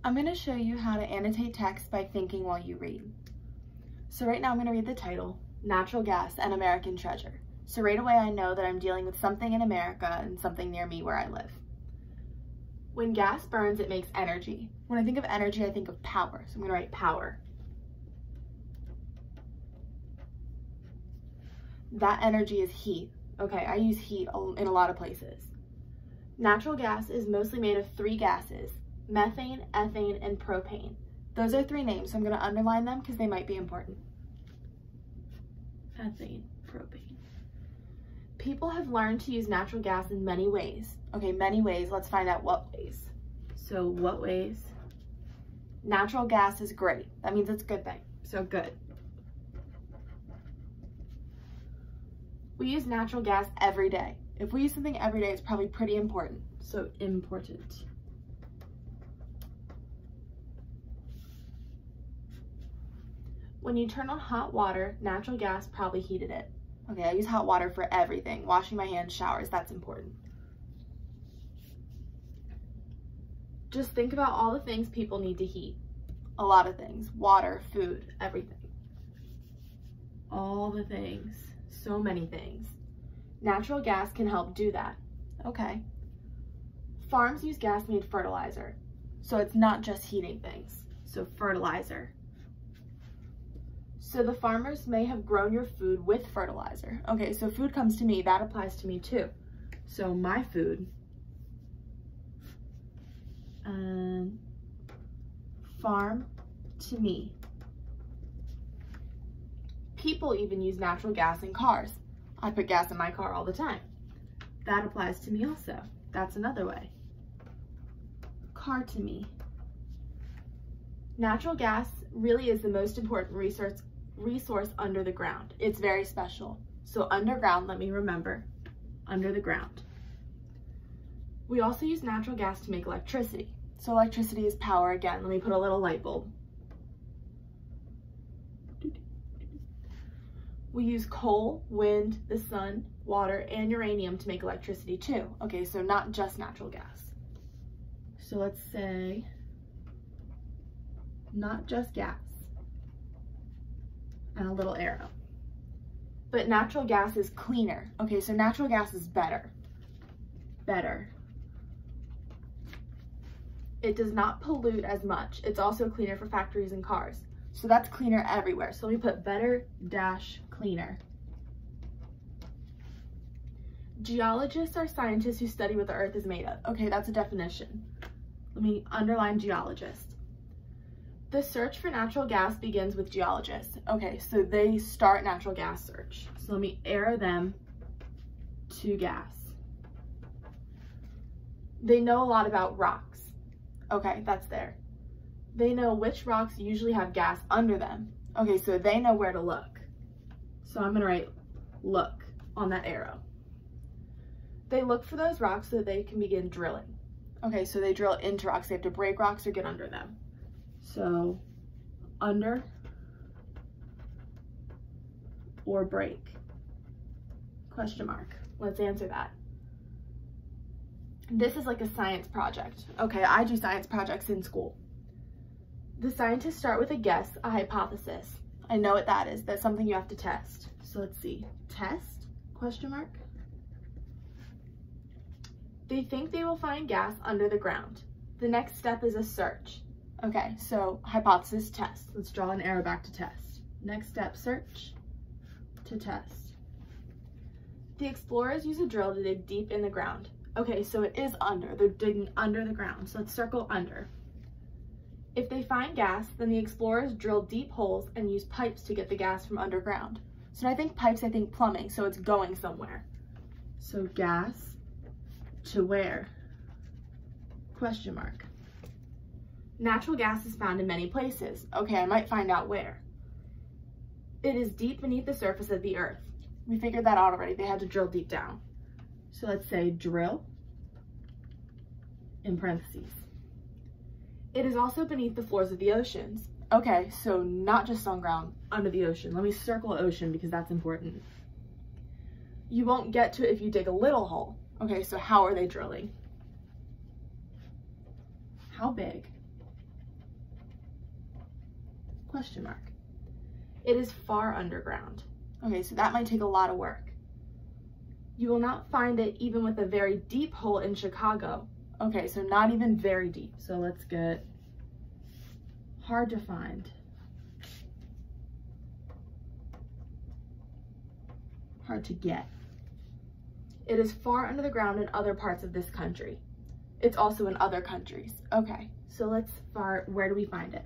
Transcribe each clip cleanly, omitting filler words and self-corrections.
I'm going to show you how to annotate text by thinking while you read. So right now I'm going to read the title, Natural Gas, an American Treasure. So right away I know that I'm dealing with something in America and something near me where I live. When gas burns, it makes energy. When I think of energy, I think of power. So I'm going to write power. That energy is heat. Okay, I use heat in a lot of places. Natural gas is mostly made of three gases: methane, ethane, and propane. Those are three names, so I'm going to underline them because they might be important. Ethane, propane. People have learned to use natural gas in many ways. Okay, many ways. Let's find out what ways. So what ways? Natural gas is great. That means it's a good thing. So good. We use natural gas every day. If we use something every day, it's probably pretty important. So important. When you turn on hot water, natural gas probably heated it. Okay, I use hot water for everything. Washing my hands, showers, that's important. Just think about all the things people need to heat. A lot of things. Water, food, everything. All the things. So many things. Natural gas can help do that. Okay. Farms use gas-made fertilizer. So it's not just heating things. So fertilizer. So the farmers may have grown your food with fertilizer. Okay, so food comes to me. That applies to me too. So my food. Farm to me. People even use natural gas in cars. I put gas in my car all the time. That applies to me also. That's another way. Car to me. Natural gas really is the most important resource under the ground. It's very special. So underground, let me remember, under the ground. We also use natural gas to make electricity. So electricity is power again. Let me put a little light bulb. We use coal, wind, the sun, water, and uranium to make electricity too. Okay, so not just natural gas. So let's say not just gas. And a little arrow. But natural gas is cleaner. Okay, so natural gas is better. Better. It does not pollute as much. It's also cleaner for factories and cars. So that's cleaner everywhere. So let me put better dash cleaner. Geologists are scientists who study what the earth is made of. Okay, that's a definition. Let me underline geologist. The search for natural gas begins with geologists. Okay, so they start natural gas search. So let me arrow them to gas. They know a lot about rocks. Okay, that's there. They know which rocks usually have gas under them. Okay, so they know where to look. So I'm gonna write look on that arrow. They look for those rocks so that they can begin drilling. Okay, so they drill into rocks. They have to break rocks or get under them. So under or break? Question mark. Let's answer that. This is like a science project. Okay, I do science projects in school. The scientists start with a guess, a hypothesis. I know what that is. That's something you have to test. So let's see. Test? Question mark. They think they will find gas under the ground. The next step is a search. Okay, so hypothesis, test. Let's draw an arrow back to test. Next step, search to test. The explorers use a drill to dig deep in the ground. Okay, so it is under. They're digging under the ground. So let's circle under. If they find gas, then the explorers drill deep holes and use pipes to get the gas from underground. So when I think pipes, I think plumbing, so it's going somewhere. So gas to where? Question mark. Natural gas is found in many places. Okay, I might find out where. It is deep beneath the surface of the earth. We figured that out already. They had to drill deep down. So let's say drill in parentheses. It is also beneath the floors of the oceans. Okay, so not just on ground, under the ocean. Let me circle ocean because that's important. You won't get to it if you dig a little hole. Okay, so how are they drilling? How big? Question mark. It is far underground. Okay, so that might take a lot of work. You will not find it even with a very deep hole in Chicago. Okay, so not even very deep. So let's get hard to find. Hard to get. It is far under the ground in other parts of this country. It's also in other countries. Okay, so where do we find it?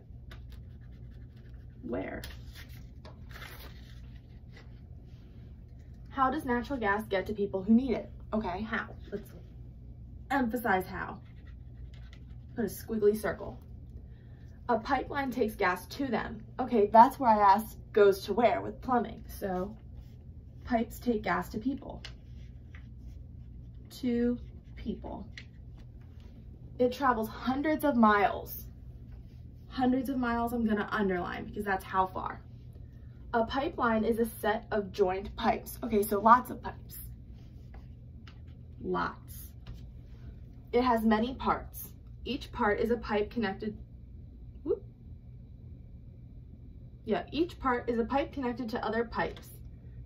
Where? How does natural gas get to people who need it? Okay, how? Let's emphasize how. Put a squiggly circle. A pipeline takes gas to them. Okay, that's where I asked goes to where with plumbing. So pipes take gas to people. To people. It travels hundreds of miles. Hundreds of miles I'm gonna underline because that's how far. A pipeline is a set of joined pipes. Okay, so lots of pipes. Lots. It has many parts. Each part is a pipe connected. Each part is a pipe connected to other pipes.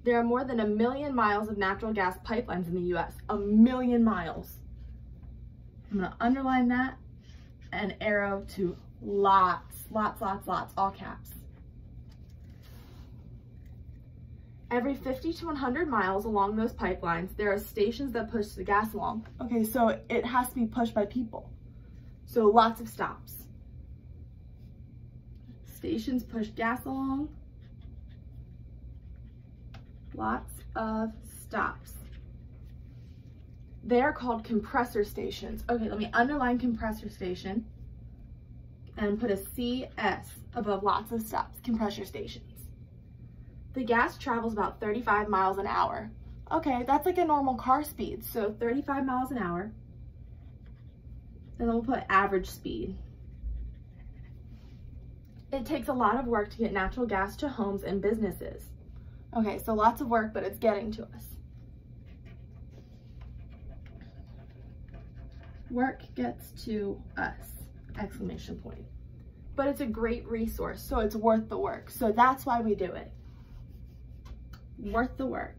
There are more than 1 million miles of natural gas pipelines in the US. 1 million miles. I'm gonna underline that and arrow to lots, lots, lots, lots, all caps. Every 50 to 100 miles along those pipelines, there are stations that push the gas along. Okay, so it has to be pushed by people. So lots of stops. Stations push gas along. Lots of stops. They are called compressor stations. Okay, let me underline compressor station and put a CS above lots of stops, compressor stations. The gas travels about 35 miles an hour. Okay, that's like a normal car speed. So 35 miles an hour. And then we'll put average speed. It takes a lot of work to get natural gas to homes and businesses. Okay, so lots of work, but it's getting to us. Work gets to us, exclamation point. But it's a great resource, so it's worth the work. So that's why we do it. Worth the work.